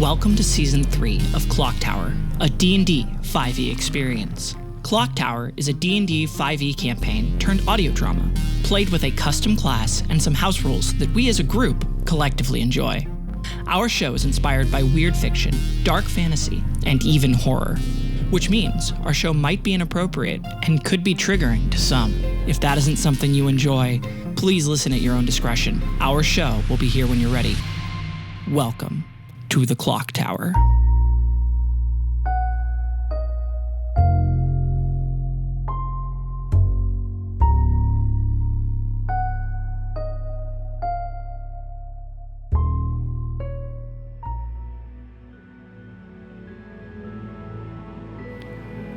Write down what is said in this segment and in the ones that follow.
Welcome to Season 3 of ClockTower, a D&D 5e experience. ClockTower is a D&D 5e campaign turned audio drama, played with a custom class and some house rules that we as a group collectively enjoy. Our show is inspired by weird fiction, dark fantasy, and even horror, which means our show might be inappropriate and could be triggering to some. If that isn't something you enjoy, please listen at your own discretion. Our show will be here when you're ready. Welcome to the ClockTower.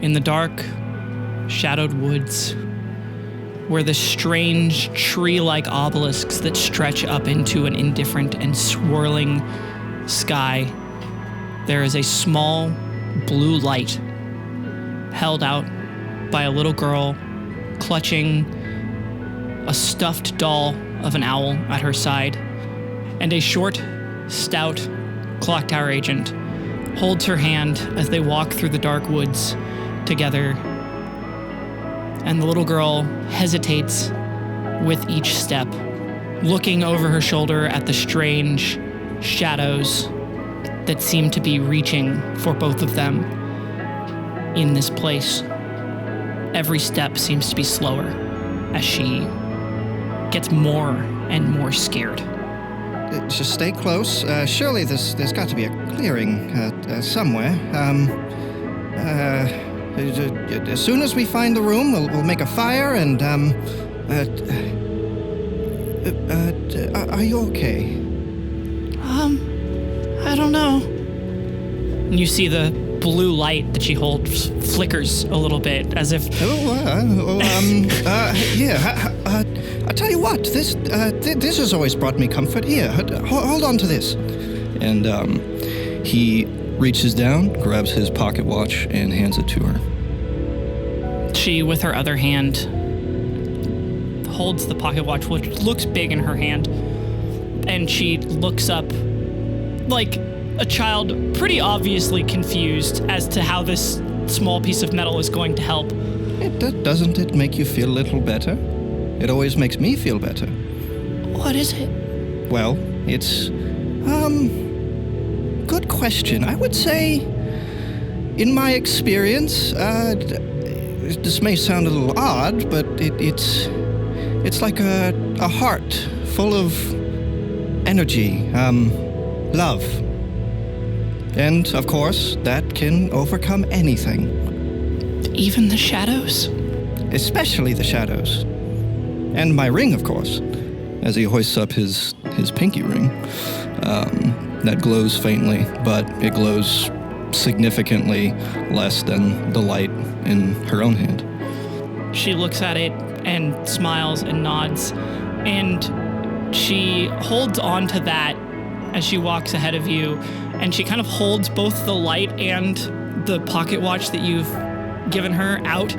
In the dark, shadowed woods, where the strange tree-like obelisks that stretch up into an indifferent and swirling sky, there is a small blue light held out by a little girl clutching a stuffed doll of an owl at her side, and a short, stout ClockTower agent holds her hand as they walk through the dark woods together, and the little girl hesitates with each step, looking over her shoulder at the strange shadows that seem to be reaching for both of them in this place. Every step seems to be slower as she gets more and more scared. Just stay close. Surely there's got to be a clearing somewhere. As soon as we find the room, we'll make a fire and, are you okay? I don't know. And you see the blue light that she holds flickers a little bit, as if... I'll tell you what, this has always brought me comfort. Here, hold on to this. And, he reaches down, grabs his pocket watch, and hands it to her. She, with her other hand, holds the pocket watch, which looks big in her hand, and she looks up like a child, pretty obviously confused as to how this small piece of metal is going to help. Doesn't it make you feel a little better? It always makes me feel better. What is it? Well, it's, good question. I would say, in my experience, this may sound a little odd, but it's like a heart full of energy, love. And, of course, that can overcome anything. Even the shadows? Especially the shadows. And my ring, of course. As he hoists up his pinky ring, that glows faintly, but it glows significantly less than the light in her own hand. She looks at it and smiles and nods, and she holds on to that as she walks ahead of you, and she kind of holds both the light and the pocket watch that you've given her out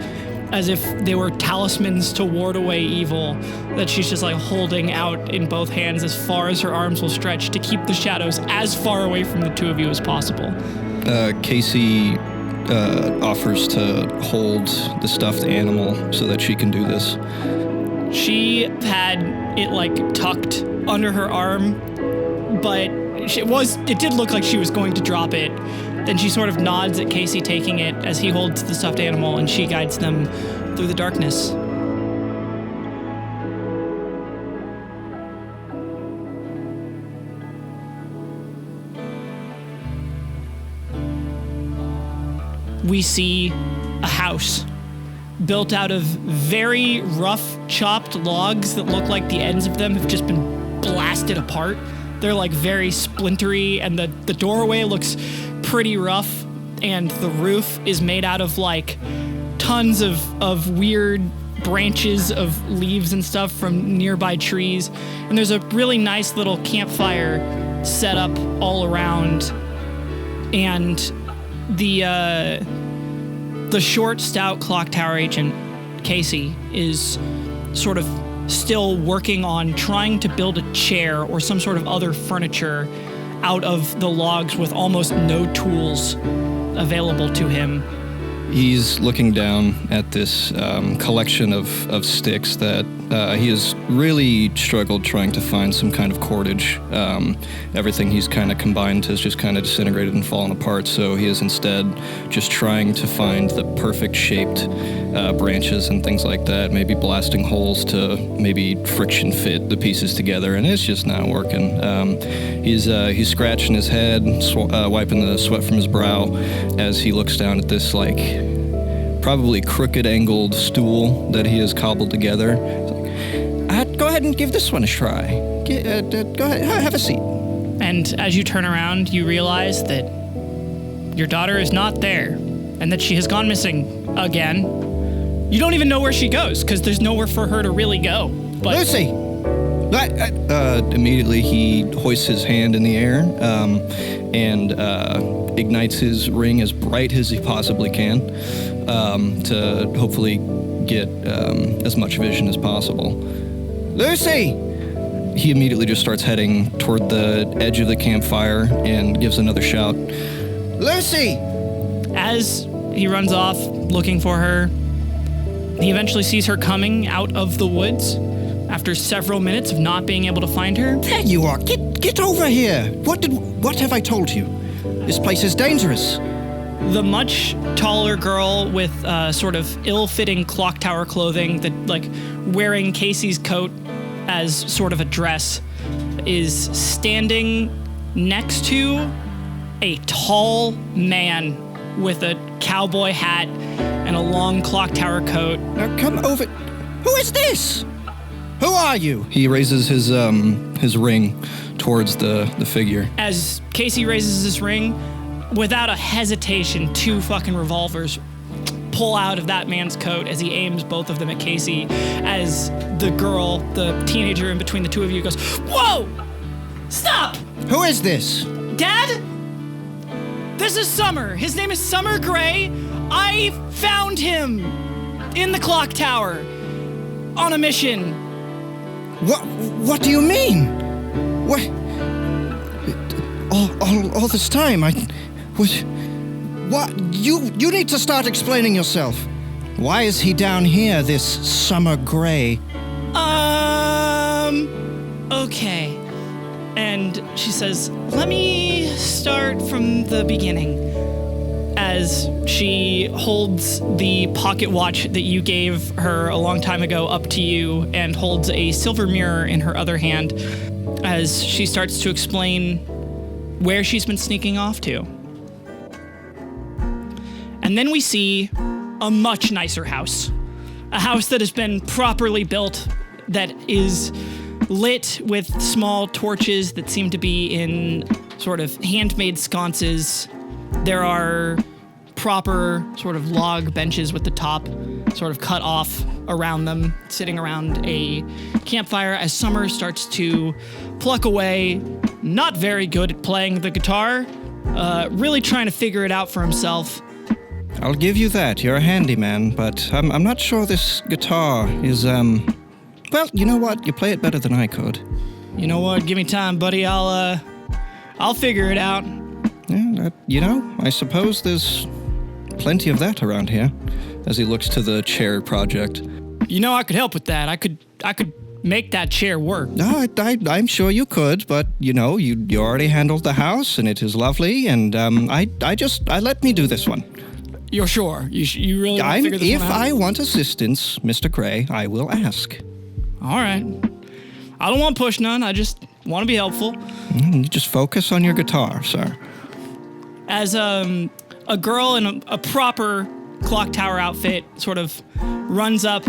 as if they were talismans to ward away evil, that she's just like holding out in both hands as far as her arms will stretch to keep the shadows as far away from the two of you as possible. Casey offers to hold the stuffed animal so that she can do this. She had it like tucked under her arm, but it did look like she was going to drop it. Then she sort of nods at Casey taking it as he holds the stuffed animal, and she guides them through the darkness. We see a house built out of very rough, chopped logs that look like the ends of them have just been blasted apart. They're like very splintery, and the doorway looks pretty rough, and the roof is made out of like tons of weird branches of leaves and stuff from nearby trees. And there's a really nice little campfire set up all around, and the short, stout ClockTower agent, Casey, is sort of still working on trying to build a chair or some sort of other furniture out of the logs with almost no tools available to him. He's looking down at this collection of sticks that he has really struggled trying to find some kind of cordage. Everything he's kind of combined has just kind of disintegrated and fallen apart, so he is instead just trying to find the perfect shaped branches and things like that, maybe blasting holes to maybe friction fit the pieces together, and it's just not working. He's scratching his head, wiping the sweat from his brow as he looks down at this, like, probably crooked angled stool that he has cobbled together. Go ahead and give this one a try. Go ahead, have a seat. And as you turn around, you realize that your daughter is not there and that she has gone missing again. You don't even know where she goes because there's nowhere for her to really go. But Lucy! Immediately he hoists his hand in the air and ignites his ring as bright as he possibly can to hopefully get as much vision as possible. Lucy! He immediately just starts heading toward the edge of the campfire and gives another shout. Lucy! as he runs off looking for her, he eventually sees her coming out of the woods after several minutes of not being able to find her. There you are. Get over here. What have I told you? This place is dangerous. The much taller girl with sort of ill-fitting ClockTower clothing, that like wearing Casey's coat as sort of a dress, is standing next to a tall man with a cowboy hat and a long ClockTower coat. Now come over. Who is this? Who are you? He raises his ring towards the figure. As Casey raises his ring, without a hesitation, 2 fucking revolvers pull out of that man's coat as he aims both of them at Casey, as the girl, the teenager in between the two of you, goes, "Whoa! Stop! Who is this? Dad? This is Summer. His name is Summer Gray. I found him in the ClockTower on a mission." What do you mean? What? All this time, what? You need to start explaining yourself. Why is he down here, this Summer Gray? Okay. And she says, "Let me start from the beginning." As she holds the pocket watch that you gave her a long time ago up to you and holds a silver mirror in her other hand, as she starts to explain where she's been sneaking off to. And then we see a much nicer house. A house that has been properly built, that is lit with small torches that seem to be in sort of handmade sconces. There are proper sort of log benches with the top sort of cut off around them, sitting around a campfire as Summer starts to pluck away, not very good at playing the guitar, really trying to figure it out for himself. I'll give you that. You're a handyman, but I'm not sure this guitar is, well, you know what? You play it better than I could. You know what? Give me time, buddy. I'll figure it out. Yeah, I suppose there's plenty of that around here. As he looks to the chair project. You know, I could help with that. I could make that chair work. No, I'm sure you could, but you already handled the house, and it is lovely, and I let me do this one. You're sure? You really want to figure this If one out? I want assistance, Mr. Gray, I will ask. All right. I don't want to push none. I just want to be helpful. You just focus on your guitar, sir. As a girl in a proper ClockTower outfit sort of runs up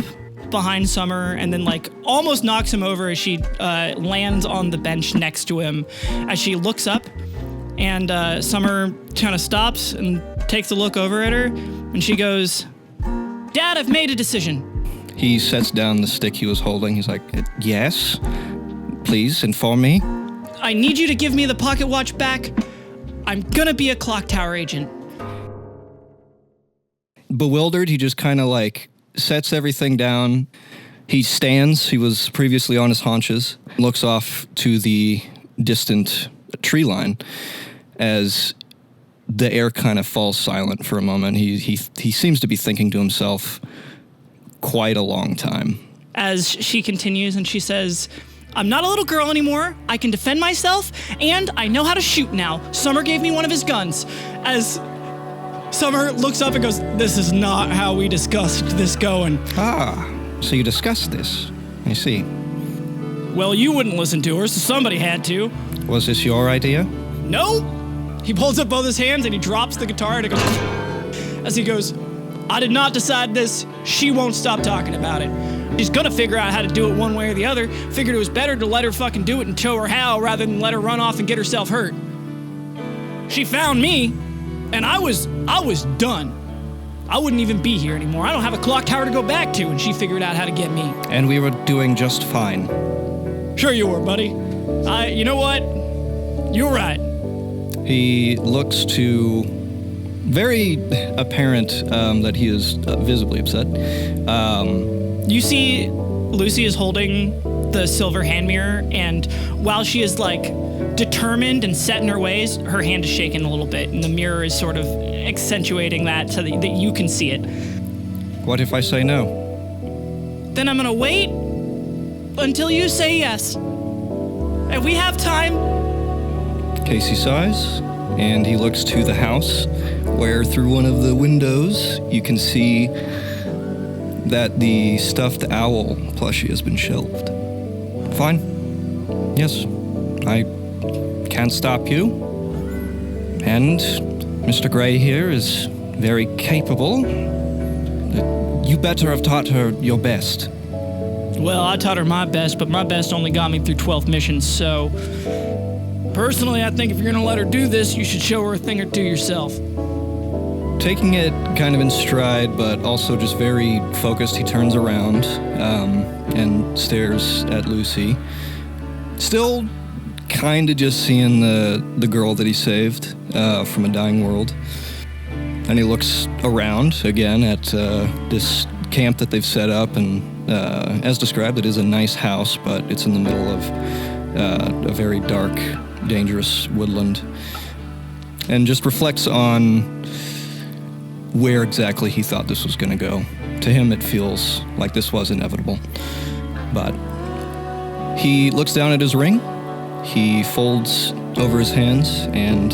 behind Summer and then like almost knocks him over as she lands on the bench next to him. As she looks up, and Summer kind of stops and takes a look over at her, and she goes, "Dad, I've made a decision." He sets down the stick he was holding. He's like, Yes? Please inform me. "I need you to give me the pocket watch back. I'm gonna be a ClockTower agent." bewildered, he just kind of like sets everything down. He stands. He was previously on his haunches. Looks off to the distant tree line as the air kind of falls silent for a moment. He seems to be thinking to himself quite a long time. As she continues and she says, I'm not a little girl anymore. I can defend myself, and I know how to shoot now. Summer gave me one of his guns. As Summer looks up and goes, this is not how we discussed this going. Ah, so you discussed this. I see. Well, you wouldn't listen to her, so somebody had to. Was this your idea? No. He pulls up both his hands and he drops the guitar and it goes, as he goes, I did not decide this. She won't stop talking about it. She's gonna figure out how to do it one way or the other. Figured it was better to let her fucking do it and show her how rather than let her run off and get herself hurt. She found me, and I was done. I wouldn't even be here anymore. I don't have a clock tower to go back to, and she figured out how to get me. And we were doing just fine. Sure you were, buddy. You know what? You're right. He looks to very apparent that he is visibly upset. You see Lucy is holding the silver hand mirror, and while she is determined and set in her ways, her hand is shaking a little bit, and the mirror is sort of accentuating that so that you can see it. What if I say no? Then I'm gonna wait until you say yes. And we have time. Casey sighs, and he looks to the house, where through one of the windows you can see that the stuffed owl plushie has been shelved. Fine. Yes. I can't stop you. And Mr. Gray here is very capable. You better have taught her your best. Well, I taught her my best, but my best only got me through 12 missions, so personally, I think if you're gonna let her do this, you should show her a thing or two yourself. Taking it kind of in stride, but also just very focused, he turns around and stares at Lucy. Still kind of just seeing the girl that he saved from a dying world. And he looks around again at this camp that they've set up, and as described, it is a nice house, but it's in the middle of a very dark, dangerous woodland. And just reflects on where exactly he thought this was going to go. To him, it feels like this was inevitable. But he looks down at his ring, he folds over his hands, and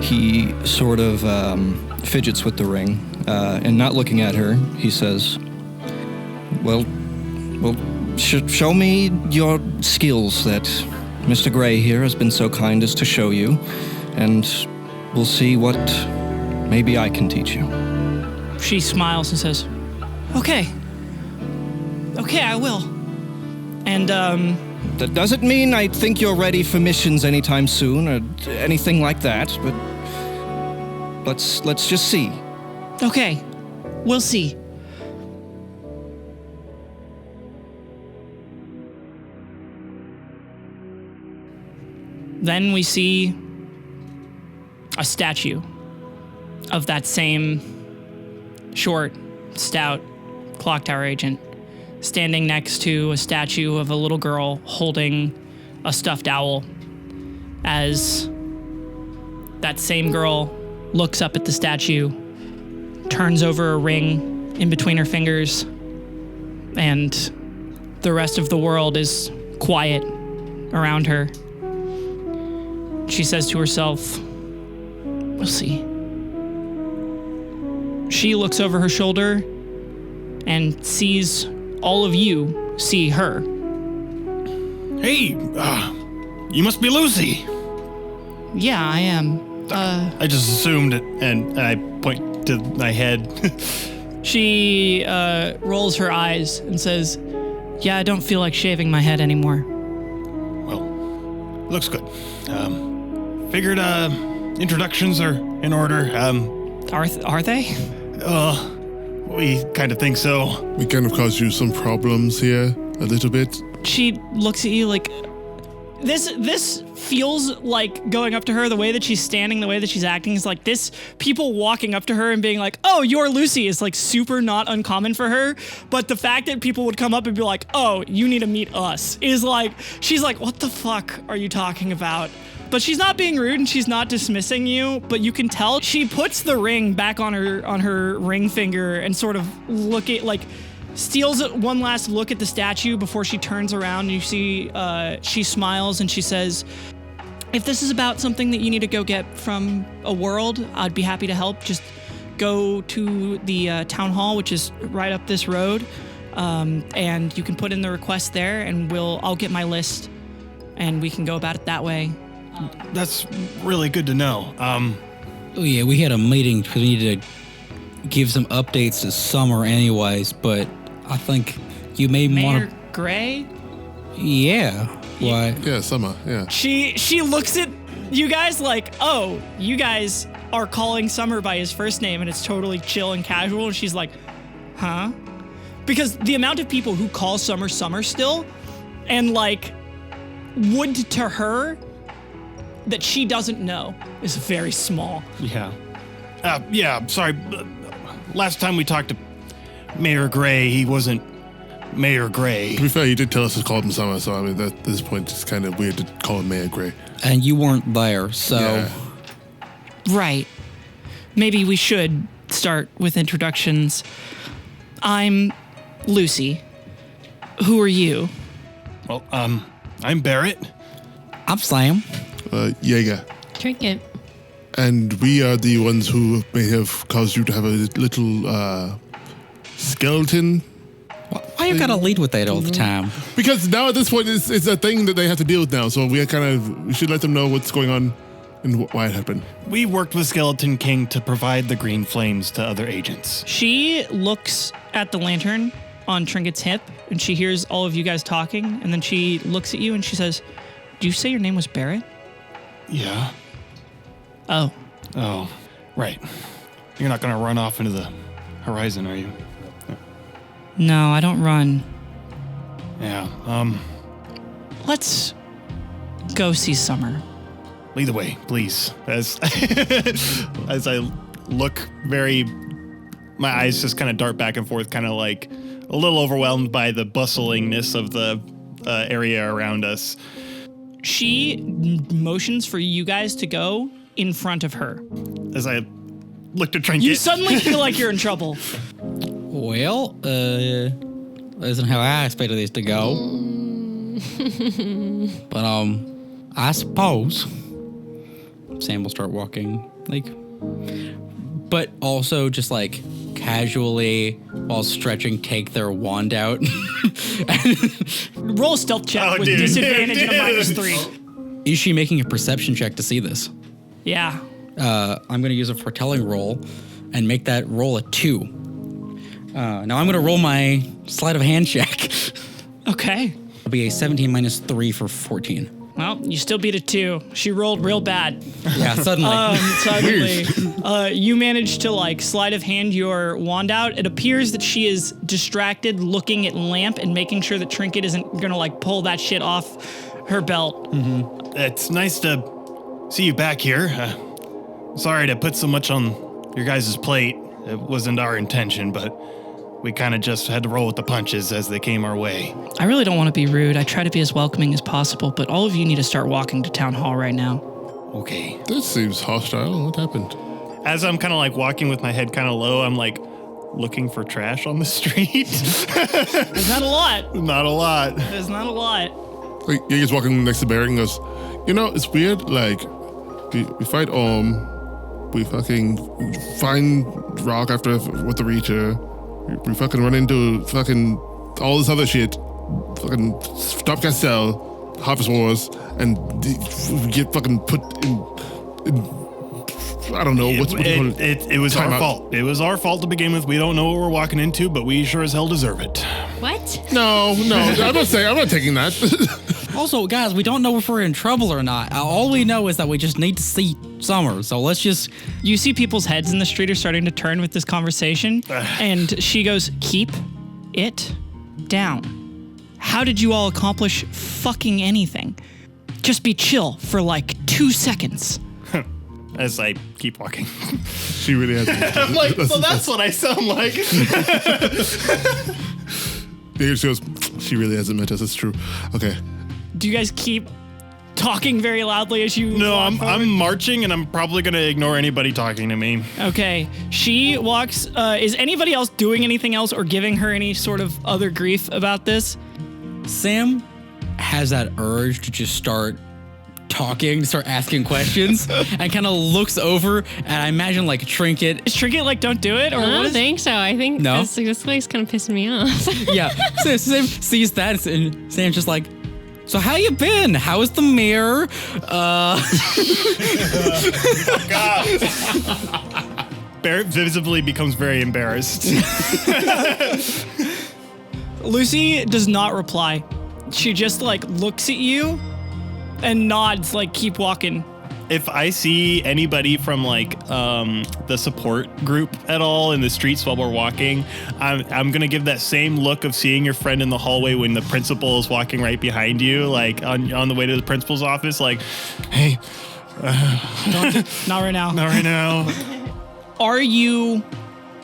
he sort of fidgets with the ring. And not looking at her, he says, Well, show me your skills that Mr. Gray here has been so kind as to show you, and we'll see what maybe I can teach you. She smiles and says, Okay, I will. And, That doesn't mean I think you're ready for missions anytime soon, or anything like that, but let's just see. Okay, we'll see. Then we see a statue of that same short, stout clock tower agent standing next to a statue of a little girl holding a stuffed owl, as that same girl looks up at the statue, turns over a ring in between her fingers, and the rest of the world is quiet around her. She says to herself, we'll see. She looks over her shoulder and sees all of you see her. Hey, you must be Lucy. Yeah, I am. I just assumed it, and I point to my head. She rolls her eyes and says, yeah, I don't feel like shaving my head anymore. Well, looks good. Figured introductions are in order. Are they? We kind of think so. We kind of caused you some problems here, a little bit. She looks at you like, this feels like going up to her, the way that she's standing, the way that she's acting is like this. People walking up to her and being like, oh, you're Lucy is like super not uncommon for her. But the fact that people would come up and be like, oh, you need to meet us is like, she's like, what the fuck are you talking about? But she's not being rude and she's not dismissing you, but you can tell she puts the ring back on her ring finger and sort of steals one last look at the statue before she turns around and you see she smiles and she says, if this is about something that you need to go get from a world, I'd be happy to help. Just go to the town hall, which is right up this road, and you can put in the request there and I'll get my list and we can go about it that way. That's really good to know. Oh yeah, we had a meeting because we needed to give some updates to Summer anyways, but I think you may want Mayor to... Gray? Yeah. Why? Yeah, Summer, yeah. She looks at you guys like, oh, you guys are calling Summer by his first name and it's totally chill and casual, and she's like, huh? Because the amount of people who call Summer still, and like would to her that she doesn't know is very small. Yeah. Yeah, sorry. Last time we talked to Mayor Gray, he wasn't Mayor Gray. To be fair, you did tell us to call him Summer, so I mean, at this point, it's kind of weird to call him Mayor Gray. And you weren't there, so... Yeah. Right. Maybe we should start with introductions. I'm Lucy. Who are you? Well, I'm Barrett. I'm Sam. Jaeger. Trinket. And we are the ones who may have caused you to have a little skeleton. Why you gotta lead with that all the time? Because now at this point, it's a thing that they have to deal with now. So we should let them know what's going on and why it happened. We worked with Skeleton King to provide the green flames to other agents. She looks at the lantern on Trinket's hip and she hears all of you guys talking, and then she looks at you and she says, "Do you say your name was Barrett?" Yeah. Oh. Oh, right. You're not gonna run off into the horizon, are you? No, I don't run. Yeah, Let's go see Summer. lead the way, please. As I look my eyes just kind of dart back and forth, kind of like a little overwhelmed by the bustlingness of the area around us. She motions for you guys to go in front of her. As I looked at Trinket. You suddenly feel like you're in trouble. Well, isn't how I expected this to go. But, I suppose Sam will start walking, but also just casually while stretching, take their wand out. Roll a stealth check with disadvantage and a -3. Is she making a perception check to see this? Yeah. I'm going to use a foretelling roll and make that roll a 2. Now I'm going to roll my sleight of hand check. Okay. It'll be a 17 minus 3 for 14. Well, you still beat a 2. She rolled real bad. Yeah, suddenly. Suddenly, you managed to sleight of hand your wand out. It appears that she is distracted looking at Lamp and making sure that Trinket isn't gonna pull that shit off her belt. Mm-hmm. It's nice to see you back here. Sorry to put so much on your guys' plate. It wasn't our intention, but we kind of just had to roll with the punches as they came our way. I really don't want to be rude. I try to be as welcoming as possible, but all of you need to start walking to town hall right now. Okay. This seems hostile. What happened? As I'm kind of walking with my head kind of low, I'm looking for trash on the street. There's not a lot. Not a lot. There's not a lot. Jaeger's walking next to Barrett and goes, it's weird. We fight we fucking find Rock after with the Reacher. We fucking run into fucking all this other shit. Fucking Stop Castell, Harvest Wars, and we get fucking put in I don't know. It was our fault. It was our fault to begin with. We don't know what we're walking into, but we sure as hell deserve it. What? No, I'm not taking that. Also, guys, we don't know if we're in trouble or not. All we know is that we just need to see Summer. So let's just... You see people's heads in the street are starting to turn with this conversation. And she goes, "Keep it down. How did you all accomplish fucking anything? Just be chill for 2 seconds." As I keep walking. She really has. I'm so that's what I sound like. She goes, she really hasn't met us. It's true. Okay. Do you guys keep talking very loudly as you No, walk forward? I'm marching, and I'm probably gonna ignore anybody talking to me. Okay. She walks. Is anybody else doing anything else or giving her any sort of other grief about this? Sam has that urge to just start talking, start asking questions, and kind of looks over, and I imagine like Trinket. Is Trinket like, don't do it? Or I what don't is think so. I think No? this place kind of pissing me off. Yeah, so Sam sees that, and Sam's just like, so how you been? How is the mayor? Barrett visibly becomes very embarrassed. Lucy does not reply. She just like looks at you and nods like, keep walking. If I see anybody from like the support group at all in the streets while we're walking, I'm gonna give that same look of seeing your friend in the hallway when the principal is walking right behind you, like on the way to the principal's office. Like, hey, Not right now. not right now. Are you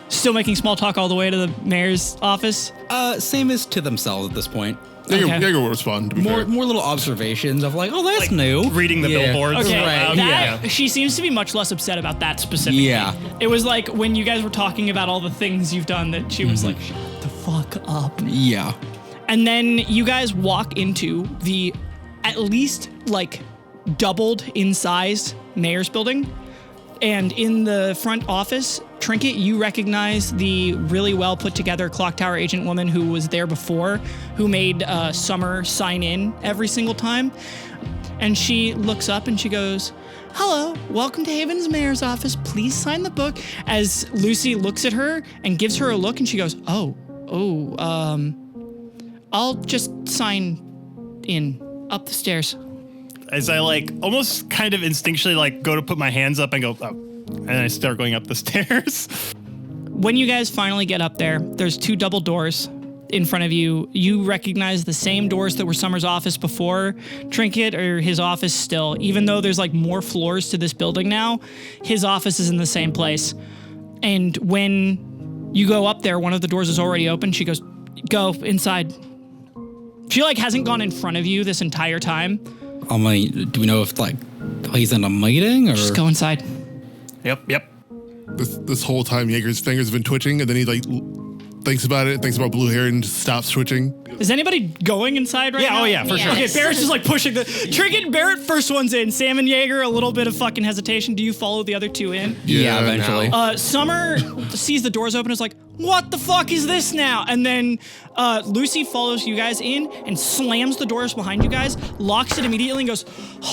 still making small talk all the way to the mayor's office? Sam is to themselves at this point. Jaeger will respond, to be More fair. little observations of like, oh, that's Like, new. reading the billboards. Okay, Right, that, she seems to be much less upset about that specifically. Yeah. It was like when you guys were talking about all the things you've done that she was like, shut the fuck up. Yeah. And then you guys walk into the at least like doubled in size mayor's building. And in the front office, Trinket, you recognize the really well put together ClockTower agent woman who was there before, who made Summer sign in every single time. And she looks up and she goes, hello, welcome to Haven's mayor's office. Please sign the book. As Lucy looks at her and gives her a look and she goes, I'll just sign in up the stairs. As I like almost kind of instinctually like go to put my hands up and go, oh, and I start going up the stairs. When you guys finally get up there, there's two double doors in front of you. You recognize the same doors that were Summer's office before, Trinket, or his office still. Even though there's like more floors to this building now, his office is in the same place. And when you go up there, one of the doors is already open. She goes, go inside. She like hasn't gone in front of you this entire time. I mean, do we know if like he's in a meeting or? Just go inside. Yep. This whole time, Jaeger's fingers have been twitching, and then he like thinks about it, thinks about blue hair, and just stops twitching. Is anybody going inside right now? Oh yeah, for sure. Okay, Barrett's just like pushing the Trinket and Barrett first one's in. Sam and Jaeger, a little bit of fucking hesitation. Do you follow the other two in? Yeah, eventually. now. Summer sees the doors open and is like, what the fuck is this now? And then Lucy follows you guys in and slams the doors behind you guys, locks it immediately and goes,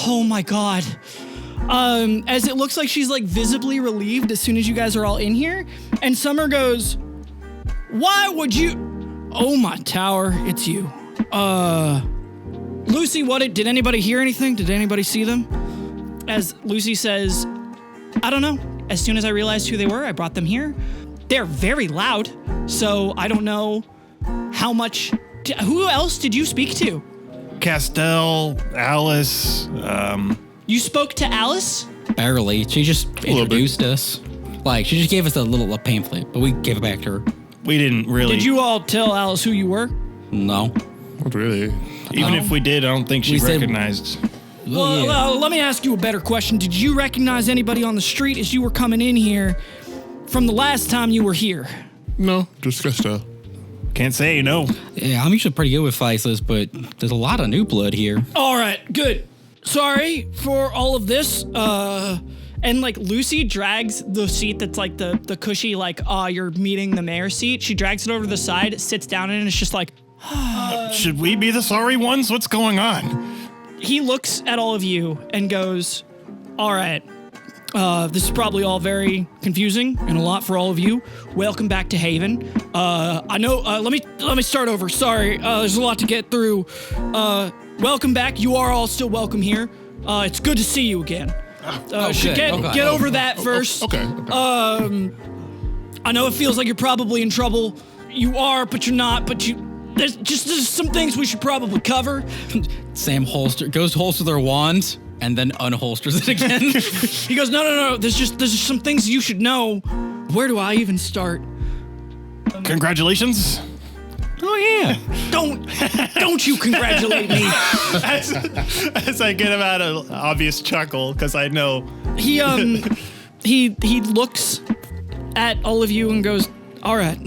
oh my God. As it looks like she's like visibly relieved as soon as you guys are all in here. And Summer goes, why would you? Oh my tower, it's you. Lucy, did anybody hear anything? Did anybody see them? As Lucy says, I don't know. As soon as I realized who they were, I brought them here. They're very loud, so I don't know how much. Who else did you speak to? Castell, Alice, You spoke to Alice? Barely. She just introduced us. Like, she just gave us a pamphlet, but we gave it back to her. we didn't really. Did you all tell Alice who you were? No. Not really. Even if we did, I don't think she We said- recognized. Well, let me ask you a better question. Did you recognize anybody on the street as you were coming in here from the last time you were here? No, just Krista. Can't say, no. Yeah, I'm usually pretty good with faces, but there's a lot of new blood here. All right, good. Sorry for all of this. And like Lucy drags the seat that's like the cushy, like, you're meeting the mayor seat. She drags it over to the side, sits down in it, and it's just like, Should we be the sorry ones? What's going on? he looks at all of you and goes, all right, this is probably all very confusing and a lot for all of you. Welcome back to Haven. I know, let me start over. Sorry, there's a lot to get through. Welcome back. You are all still welcome here. It's good to see you again. Should good. Okay. get over that first. Okay. I know it feels like you're probably in trouble. You are, but you're not, there's some things we should probably cover. Sam goes to holster their wand and then unholsters it again. He goes, no. There's just some things you should know. Where do I even start? Congratulations. Oh yeah. Don't you congratulate me. As I get about an obvious chuckle, because I know He looks at all of you and goes, all right,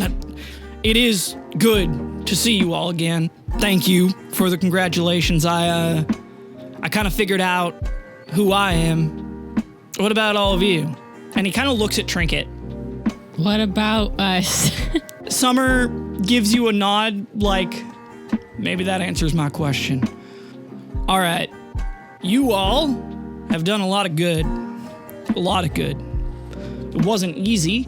it is good to see you all again. Thank you for the congratulations. I kind of figured out who I am. What about all of you? And he kind of looks at Trinket. What about us? Summer gives you a nod like, maybe that answers my question. All right, you all have done a lot of good. A lot of good. It wasn't easy.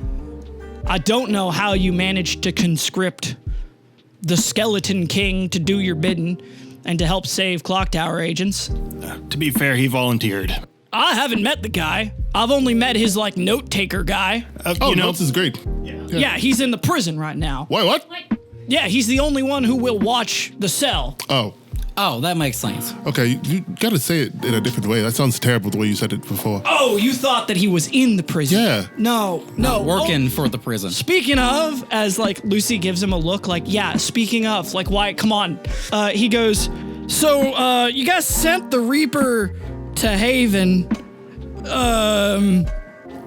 I don't know how you managed to conscript the Skeleton King to do your bidding and to help save ClockTower agents. to be fair, he volunteered. I haven't met the guy. I've only met his, note taker guy. Oh, notes is great. Yeah, he's in the prison right now. Wait, what? Yeah, he's the only one who will watch the cell. Oh, that makes sense. Okay. You gotta say it in a different way. That sounds terrible the way you said it before. Oh, you thought that he was in the prison? Yeah. No. Working for the prison. Speaking of, as Lucy gives him a look speaking of, Wyatt, come on. He goes, so, you guys sent the Reaper to Haven.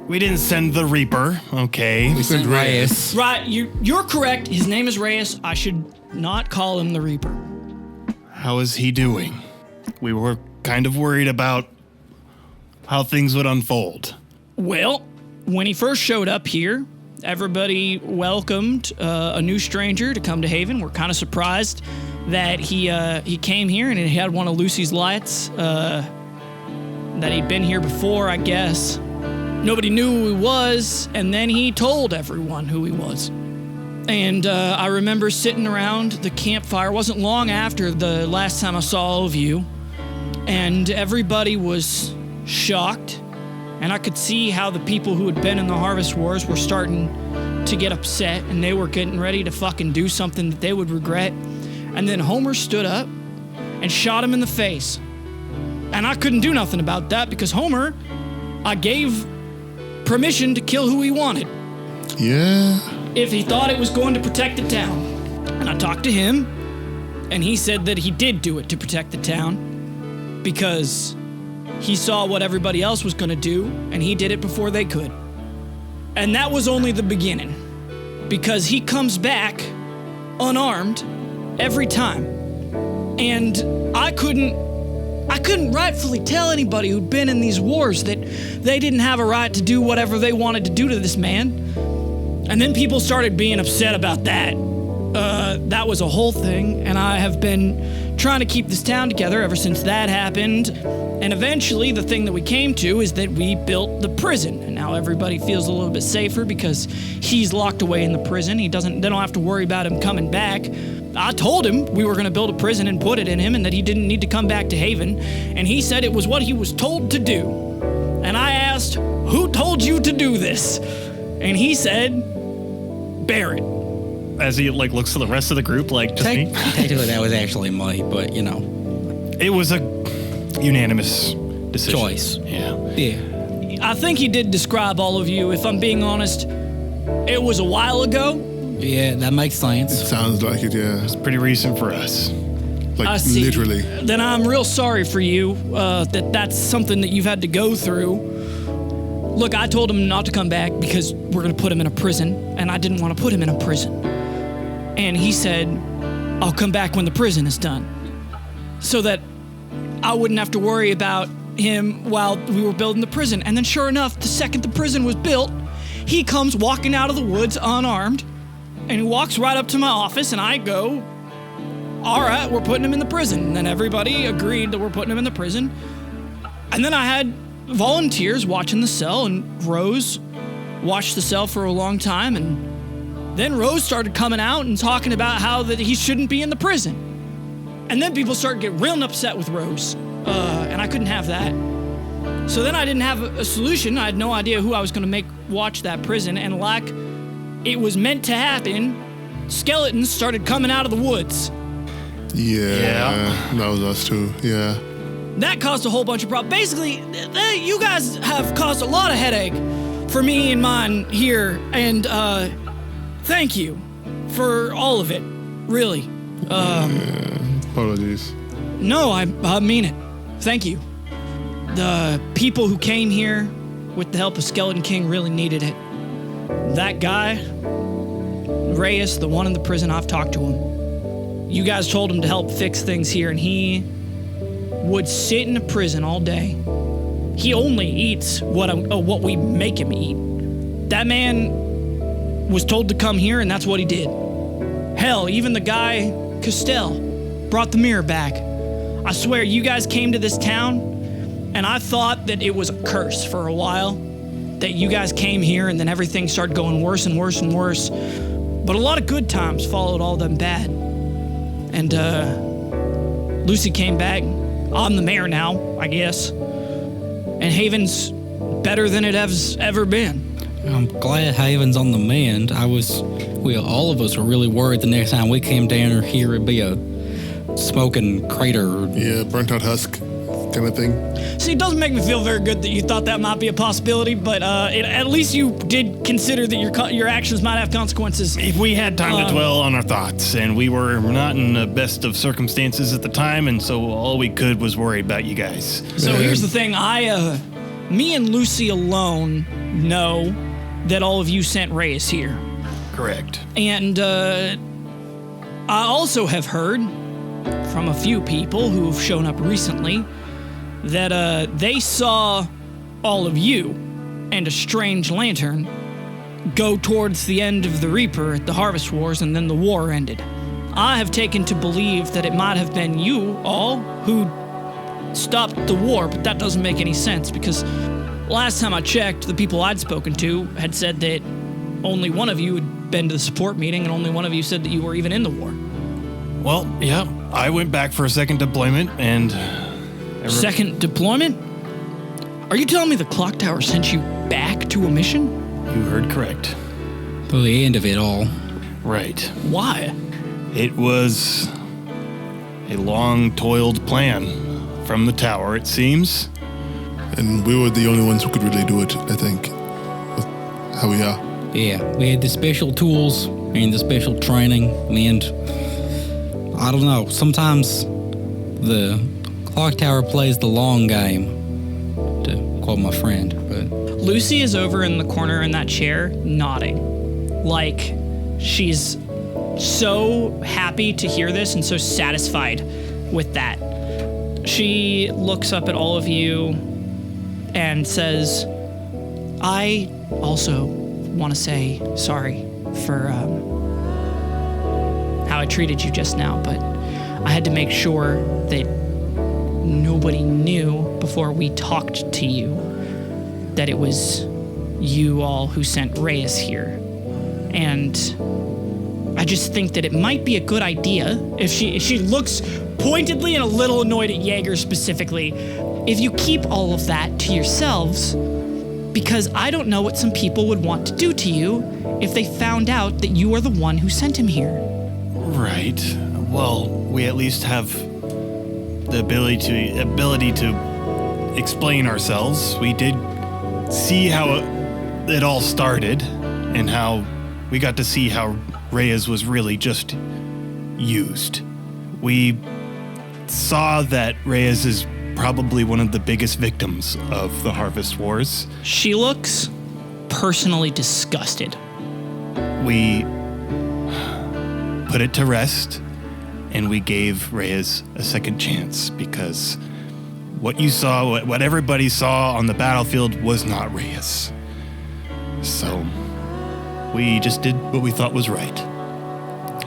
We didn't send the Reaper, okay? We sent Reyes. Right, you're correct. His name is Reyes. I should not call him the Reaper. How is he doing? We were kind of worried about how things would unfold. Well, when he first showed up here, everybody welcomed a new stranger to come to Haven. We're kind of surprised that he came here and he had one of Lucy's lights, that he'd been here before, I guess. Nobody knew who he was, and then he told everyone who he was. And I remember sitting around the campfire. It wasn't long after the last time I saw all of you, and everybody was shocked. And I could see how the people who had been in the Harvest Wars were starting to get upset, and they were getting ready to fucking do something that they would regret. And then Homer stood up and shot him in the face. And I couldn't do nothing about that because Homer, I gave permission to kill who he wanted. Yeah. If he thought it was going to protect the town. And I talked to him, and he said that he did do it to protect the town because he saw what everybody else was going to do, and he did it before they could. And that was only the beginning, because he comes back unarmed every time. And I couldn't rightfully tell anybody who'd been in these wars that they didn't have a right to do whatever they wanted to do to this man. And then people started being upset about that. That was a whole thing, and I have been trying to keep this town together ever since that happened. And eventually, the thing that we came to is that we built the prison, and now everybody feels a little bit safer because he's locked away in the prison. They don't have to worry about him coming back. I told him we were going to build a prison and put it in him, and that he didn't need to come back to Haven. And he said it was what he was told to do. And I asked, "Who told you to do this?" And he said, "Barrett." As he looks to the rest of the group, just me. Technically, that was actually Mike, but It was a unanimous decision. Choice. Yeah. I think he did describe all of you. If I'm being honest, it was a while ago. Yeah, that makes sense. Sounds like it, yeah. It's pretty recent for us. I see. Literally. Then I'm real sorry for you that's something that you've had to go through. Look, I told him not to come back because we're going to put him in a prison, and I didn't want to put him in a prison. And he said, "I'll come back when the prison is done," so that I wouldn't have to worry about him while we were building the prison. And then sure enough, the second the prison was built, he comes walking out of the woods unarmed, and he walks right up to my office, and I go, "All right, we're putting him in the prison." And then everybody agreed that we're putting him in the prison. And then I had volunteers watching the cell, and Rose watched the cell for a long time, and then Rose started coming out and talking about how that he shouldn't be in the prison. And then people started getting real upset with Rose, and I couldn't have that. So then I didn't have a solution. I had no idea who I was going to make watch that prison, and like it was meant to happen, skeletons started coming out of the woods. Yeah. That was us too, yeah. That caused a whole bunch of problems. Basically, you guys have caused a lot of headache for me and mine here, and thank you for all of it. Really. Apologies. No, I mean it. Thank you. The people who came here with the help of Skeleton King really needed it. That guy, Reyes, the one in the prison, I've talked to him. You guys told him to help fix things here, and he would sit in a prison all day. He only eats what we make him eat. That man was told to come here, and that's what he did. Hell, even the guy, Castell, brought the mirror back. I swear, you guys came to this town, and I thought that it was a curse for a while, that you guys came here and then everything started going worse and worse and worse. But a lot of good times followed all them bad. And Lucy came back. I'm the mayor now, I guess. And Haven's better than it has ever been. I'm glad Haven's on the mend. All of us were really worried the next time we came down here it'd be a smoking crater. Yeah, burnt out husk kind of thing. See, it doesn't make me feel very good that you thought that might be a possibility, but at least you did consider that your actions might have consequences. If we had time to dwell on our thoughts, and we were not in the best of circumstances at the time, and so all we could was worry about you guys. So here's the thing, me and Lucy alone know that all of you sent Reyes here. Correct. And I also have heard from a few people who have shown up recently that they saw all of you and a strange lantern go towards the end of the Reaper at the Harvest Wars, and then the war ended. I have taken to believe that it might have been you all who stopped the war, but that doesn't make any sense because last time I checked, the people I'd spoken to had said that only one of you had been to the support meeting and only one of you said that you were even in the war. Well, yeah, I went back for a second deployment and... Second deployment? Are you telling me the ClockTower sent you back to a mission? You heard correct. To the end of it all. Right. Why? It was a long, toiled plan from the tower, it seems. And we were the only ones who could really do it, I think. With how we are. Yeah, we had the special tools and the special training, and I don't know, sometimes the ClockTower plays the long game, to quote my friend, but... Lucy is over in the corner in that chair, nodding. Like, she's so happy to hear this and so satisfied with that. She looks up at all of you and says, I also want to say sorry for how I treated you just now, but I had to make sure that nobody knew before we talked to you that it was you all who sent Reyes here. And I just think that it might be a good idea if she looks pointedly and a little annoyed at Jaeger specifically, if you keep all of that to yourselves, because I don't know what some people would want to do to you if they found out that you are the one who sent him here. Right. Well, we at least have the ability to explain ourselves. We did see how it all started and how we got to see how Reyes was really just used. We saw that Reyes is probably one of the biggest victims of the Harvest Wars. She looks personally disgusted. We put it to rest, and we gave Reyes a second chance because what you saw, what everybody saw on the battlefield was not Reyes. So we just did what we thought was right.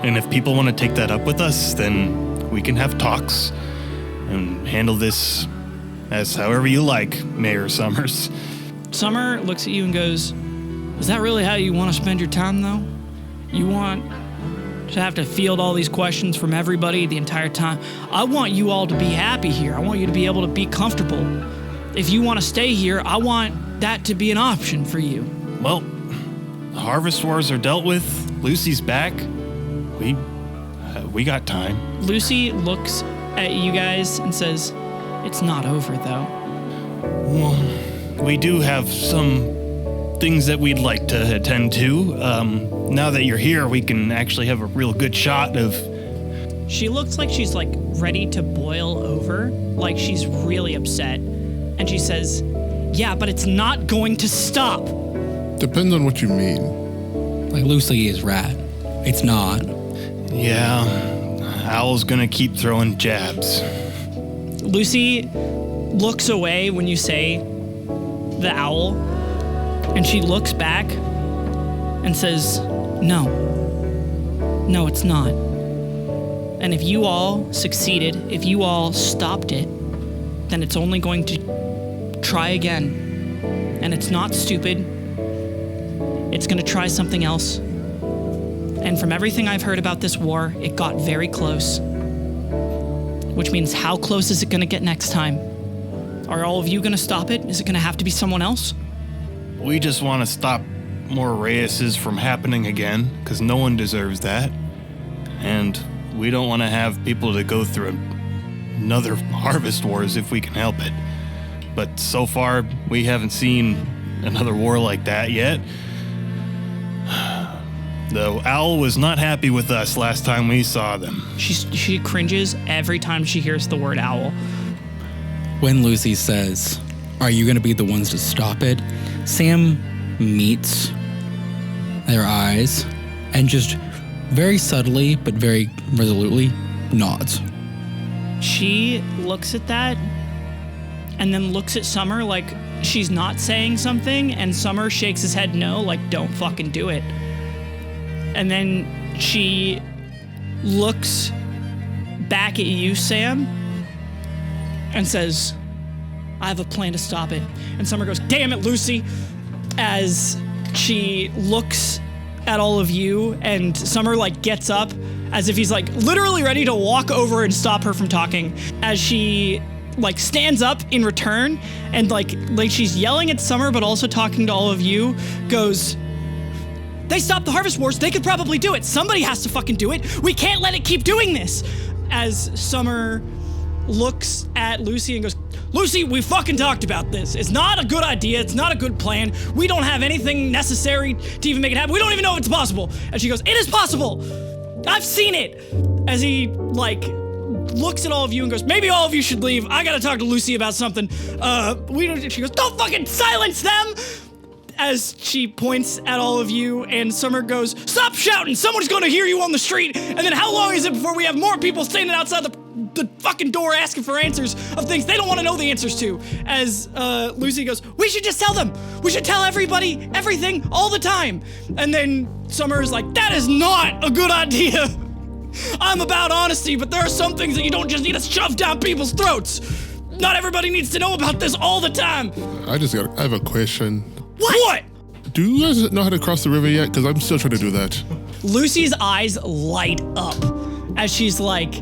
And if people want to take that up with us, then we can have talks and handle this as however you like, Mayor Summers. Summer looks at you and goes, is that really how you want to spend your time, though? You want to have to field all these questions from everybody the entire time? I want you all to be happy here. I want you to be able to be comfortable. If you want to stay here, I want that to be an option for you. Well, the Harvest Wars are dealt with. Lucy's back. We got time. Lucy looks at you guys and says, it's not over, though. Well, we do have some things that we'd like to attend to. Now that you're here, we can actually have a real good shot of... She looks like she's like ready to boil over, like she's really upset. And she says, yeah, but it's not going to stop. Depends on what you mean. Like Lucy is right. It's not. Yeah, Owl's gonna keep throwing jabs. Lucy looks away when you say the owl, and she looks back and says, no, it's not. And if you all succeeded, if you all stopped it, then it's only going to try again. And it's not stupid. It's going to try something else. And from everything I've heard about this war, it got very close. Which means how close is it going to get next time? Are all of you going to stop it? Is it going to have to be someone else? We just want to stop more Reyes's from happening again, because no one deserves that. And we don't want to have people to go through another Harvest Wars if we can help it. But so far, we haven't seen another war like that yet. Though Owl was not happy with us last time we saw them. She cringes every time she hears the word owl. When Lucy says, are you going to be the ones to stop it? Sam meets their eyes and just very subtly, but very resolutely, nods. She looks at that and then looks at Summer like she's not saying something, and Summer shakes his head no, like don't fucking do it. And then she looks back at you, Sam, and says, I have a plan to stop it. And Summer goes, damn it, Lucy, as she looks at all of you, and Summer like gets up as if he's like literally ready to walk over and stop her from talking, as she like stands up in return and like she's yelling at Summer but also talking to all of you, goes, they stopped the Harvest Wars, they could probably do it. Somebody has to fucking do it. We can't let it keep doing this. As Summer looks at Lucy and goes, Lucy, we fucking talked about this. It's not a good idea. It's not a good plan. We don't have anything necessary to even make it happen. We don't even know if it's possible. And she goes, it is possible. I've seen it. As he like looks at all of you and goes, maybe all of you should leave. I gotta talk to Lucy about something. She goes, don't fucking silence them. As she points at all of you, and Summer goes, stop shouting. Someone's gonna hear you on the street. And then how long is it before we have more people standing outside the fucking door asking for answers of things they don't want to know the answers to? As Lucy goes, we should just tell them. We should tell everybody everything all the time. And then Summer is like, that is not a good idea. I'm about honesty, but there are some things that you don't just need to shove down people's throats. Not everybody needs to know about this all the time. I have a question. What? Do you guys know how to cross the river yet? Because I'm still trying to do that. Lucy's eyes light up as she's like,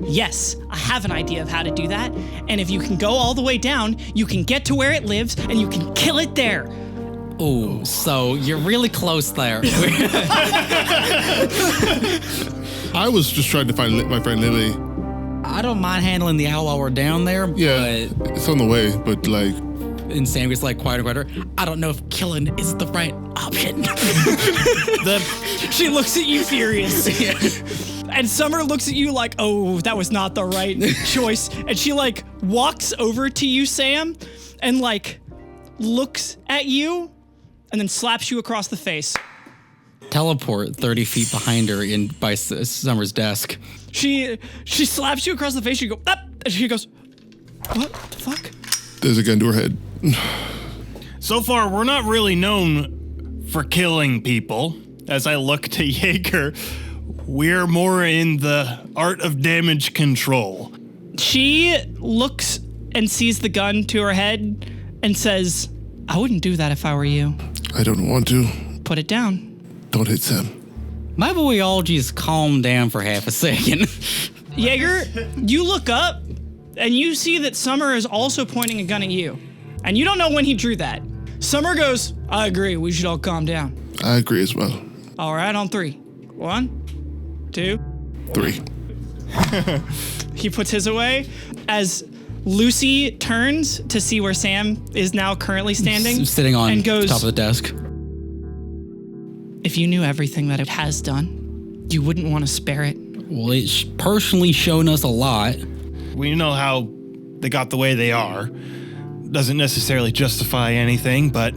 yes, I have an idea of how to do that. And if you can go all the way down, you can get to where it lives and you can kill it there. Oh, so you're really close there. I was just trying to find my friend Lily. I don't mind handling the owl while we're down there, Yeah, but... it's on the way, but like... And Sam gets like quieter and quieter. I don't know if killing is the right option. She looks at you furious. And Summer looks at you like, oh, that was not the right choice. And she like walks over to you, Sam, and like looks at you and then slaps you across the face. Teleport 30 feet behind her by Summer's desk. She slaps you across the face. You go, up, and she goes, what the fuck? There's a gun to her head. So far, we're not really known for killing people. As I look to Jaeger, we're more in the art of damage control. She looks and sees the gun to her head and says, I wouldn't do that if I were you. I don't want to. Put it down. Don't hit Sam. Maybe we all just calm down for half a second. Jaeger, you look up and you see that Summer is also pointing a gun at you. And you don't know when he drew that. Summer goes, I agree, we should all calm down. I agree as well. All right, on 3. 1, 2, 3. He puts his away as Lucy turns to see where Sam is now currently standing. Sitting on and goes, top of the desk. If you knew everything that it has done, you wouldn't want to spare it. Well, it's personally shown us a lot. We know how they got the way they are. Doesn't necessarily justify anything, but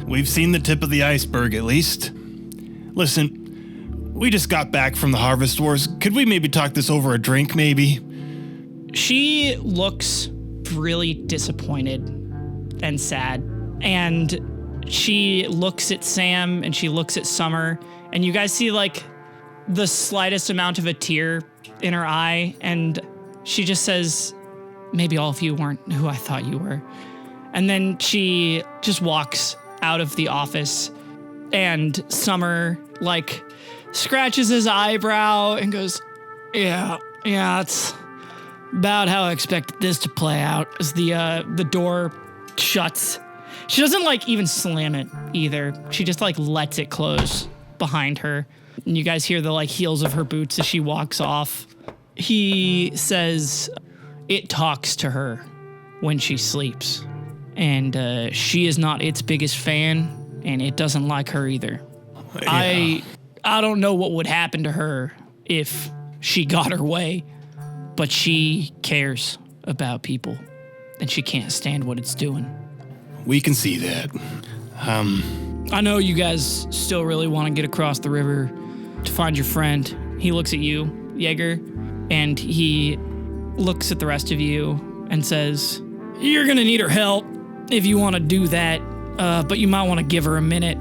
we've seen the tip of the iceberg at least. Listen, we just got back from the Harvest Wars. Could we maybe talk this over a drink, maybe? She looks really disappointed and sad. And she looks at Sam and she looks at Summer. And you guys see like the slightest amount of a tear in her eye. And she just says, maybe all of you weren't who I thought you were. And then she just walks out of the office. And Summer like scratches his eyebrow and goes, yeah, it's about how I expected this to play out. As the door shuts. She doesn't like even slam it either. She just like lets it close behind her. And you guys hear the like heels of her boots as she walks off. He says it talks to her when she sleeps. And she is not its biggest fan, and it doesn't like her either. Yeah. I don't know what would happen to her if she got her way, but she cares about people, and she can't stand what it's doing. We can see that. I know you guys still really want to get across the river to find your friend. He looks at you, Jaeger, and he looks at the rest of you and says, you're gonna need her help if you want to do that, but you might want to give her a minute.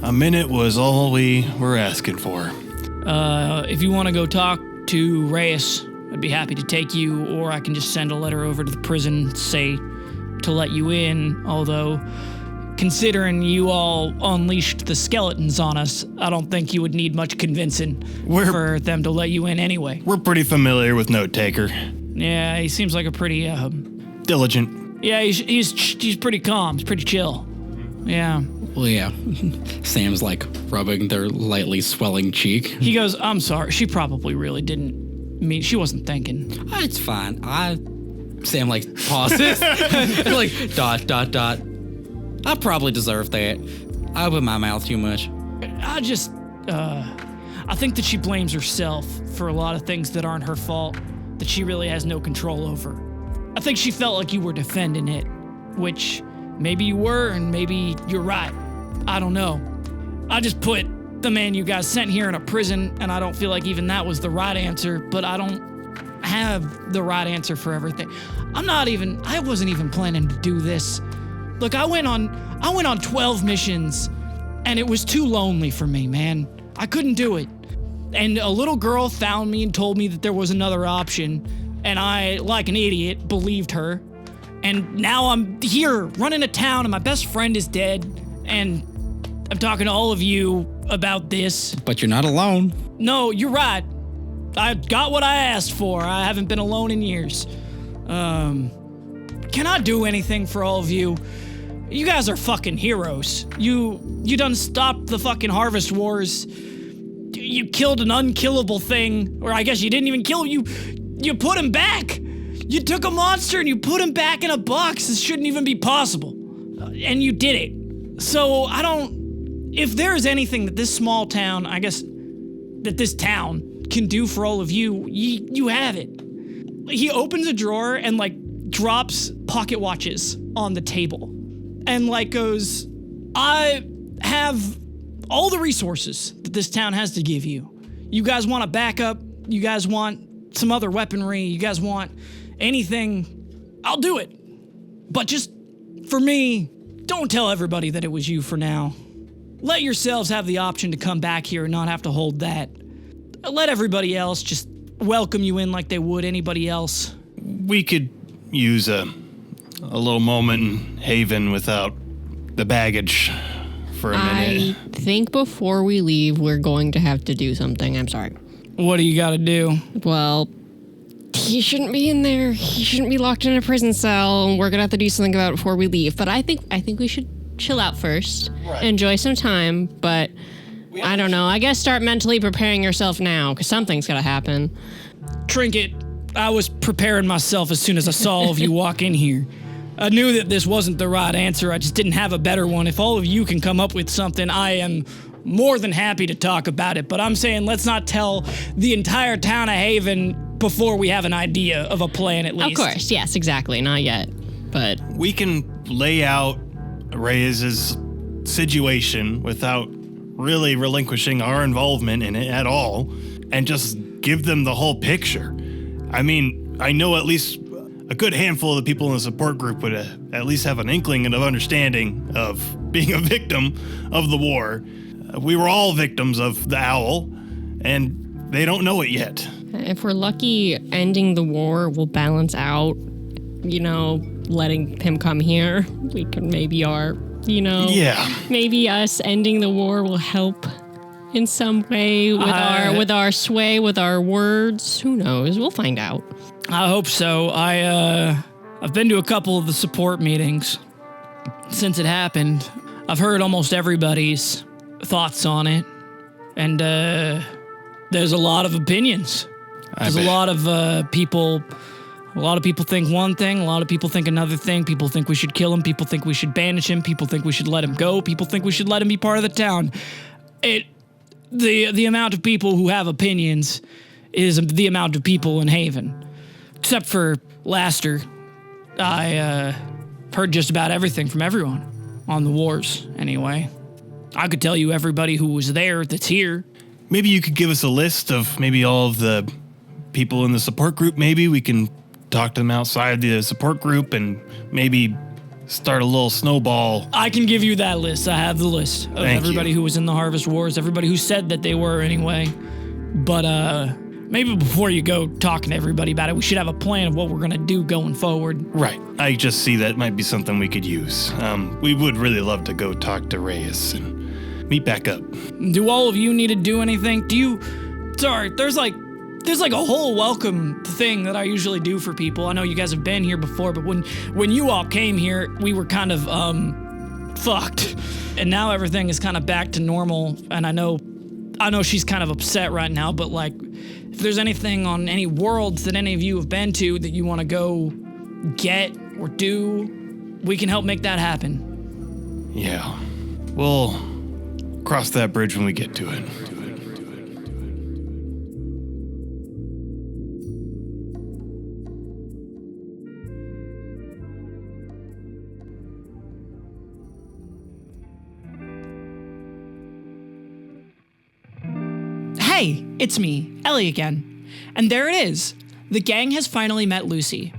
A minute was all we were asking for. If you want to go talk to Reyes, I'd be happy to take you, or I can just send a letter over to the prison, say to let you in, although considering you all unleashed the skeletons on us, I don't think you would need much convincing for them to let you in anyway. We're pretty familiar with Note Taker. Yeah, he seems like a pretty, diligent. Yeah, he's pretty calm, he's pretty chill. Yeah. Well, yeah. Sam's like rubbing their lightly swelling cheek. He goes, I'm sorry, she probably really didn't mean, she wasn't thinking. It's fine. Sam like pauses. like ... I probably deserve that. I open my mouth too much. I think that she blames herself for a lot of things that aren't her fault, that she really has no control over. I think she felt like you were defending it, which maybe you were and maybe you're right. I don't know. I just put the man you guys sent here in a prison, and I don't feel like even that was the right answer, but I don't have the right answer for everything. I wasn't even planning to do this. Look, I went on 12 missions, and it was too lonely for me, man. I couldn't do it. And a little girl found me and told me that there was another option, and I, like an idiot, believed her. And now I'm here, running a town, and my best friend is dead, and I'm talking to all of you about this. But you're not alone. No, you're right. I got what I asked for. I haven't been alone in years. Can I do anything for all of you? You guys are fucking heroes. You done stopped the fucking Harvest Wars. You killed an unkillable thing, or I guess you didn't even kill him. You put him back. You took a monster and you put him back in a box. This shouldn't even be possible. And you did it. So if there is anything that this small town, I guess, that this town can do for all of you, you have it. He opens a drawer and like drops pocket watches on the table and like goes, I have all the resources that this town has to give you. You guys want a backup? You guys want some other weaponry? You guys want anything? I'll do it. But just for me, don't tell everybody that it was you for now. Let yourselves have the option to come back here and not have to hold that. Let everybody else just welcome you in like they would anybody else. We could use a little moment in Haven without the baggage for a minute. I think before we leave, we're going to have to do something. I'm sorry. What do you gotta do? Well, he shouldn't be in there. He shouldn't be locked in a prison cell, and we're gonna have to do something about it before we leave. But I think we should chill out first, enjoy some time, but I don't know. I guess start mentally preparing yourself now, because something's gotta happen. Trinket I was preparing myself as soon as I saw all of you walk in here. I knew that this wasn't the right answer. I just didn't have a better one. If all of you can come up with something, I am more than happy to talk about it. But I'm saying let's not tell the entire town of Haven before we have an idea of a plan at least. Of course, yes, exactly. Not yet, but We can lay out Reyes's situation without really relinquishing our involvement in it at all, and just give them the whole picture. I mean, I know at least a good handful of the people in the support group would at least have an inkling and of understanding of being a victim of the war. We were all victims of the owl, and they don't know it yet. if we're lucky, ending the war will balance out, letting him come here. We can maybe Yeah. maybe us ending the war will help in some way with our sway, with our words. Who knows? We'll find out. I hope so. I've been to a couple of the support meetings since it happened. I've heard almost everybody's thoughts on it, and there's a lot of opinions. There's a lot of people. A lot of people think one thing. A lot of people think another thing. People think we should kill him. People think we should banish him. People think we should let him go. People think we should let him be part of the town. The amount of people who have opinions is the amount of people in Haven. Except for Laster, I heard just about everything from everyone on the wars, anyway. I could tell you everybody who was there that's here. Maybe you could give us a list of maybe all of the people in the support group. Maybe we can talk to them outside the support group and maybe start a little snowball. I can give you that list. I have the list of everybody who was in the Harvest Wars, everybody who said that they were anyway. But maybe before you go talking to everybody about it, we should have a plan of what we're going to do going forward. Right. I just see that might be something we could use. We would really love to go talk to Reyes and meet back up. Do all of you need to do anything? There's like a whole welcome thing that I usually do for people. I know you guys have been here before, but when you all came here, we were kind of fucked. And now everything is kind of back to normal. And I know she's kind of upset right now, but like, if there's anything on any worlds that any of you have been to that you want to go get or do, we can help make that happen. Yeah. We'll cross that bridge when we get to it. Hey, it's me, Ellie again. And there it is. The gang has finally met Lucy.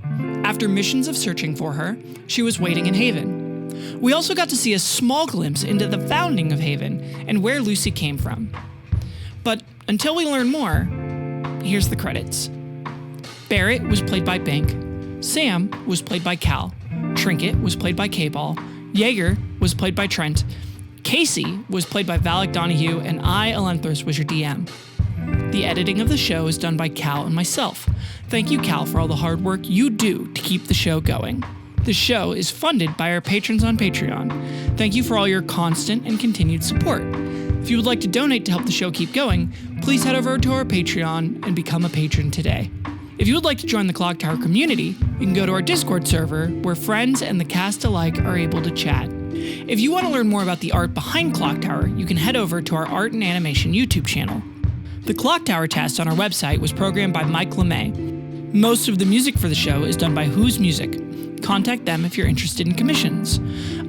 After missions of searching for her, she was waiting in Haven. We also got to see a small glimpse into the founding of Haven and where Lucy came from. But until we learn more, here's the credits. Barrett was played by Bink. Sam was played by Cal. Trinket was played by Kball. Jaeger was played by Trent. Casey was played by Valak Donahue, and I, Ellinthris, was your DM. The editing of the show is done by Cal and myself. Thank you, Cal, for all the hard work you do to keep the show going. The show is funded by our patrons on Patreon. Thank you for all your constant and continued support. If you would like to donate to help the show keep going, please head over to our Patreon and become a patron today. If you would like to join the ClockTower community, you can go to our Discord server, where friends and the cast alike are able to chat. If you want to learn more about the art behind ClockTower, you can head over to our Art and Animation YouTube channel. The ClockTower test on our website was programmed by LeMay. Most of the music for the show is done by Who's Music. Contact them if you're interested in commissions.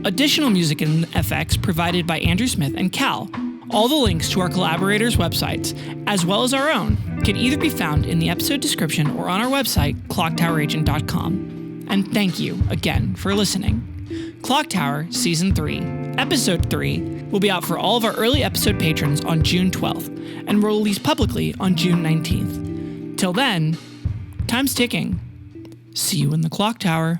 Additional music and effects provided by Andrew Smith and Cal. All the links to our collaborators' websites, as well as our own, can either be found in the episode description or on our website, clocktoweragent.com. And thank you again for listening. ClockTower Season 3, Episode 3 will be out for all of our early episode patrons on June 12th and will release publicly on June 19th. Till then, time's ticking. See you in the ClockTower.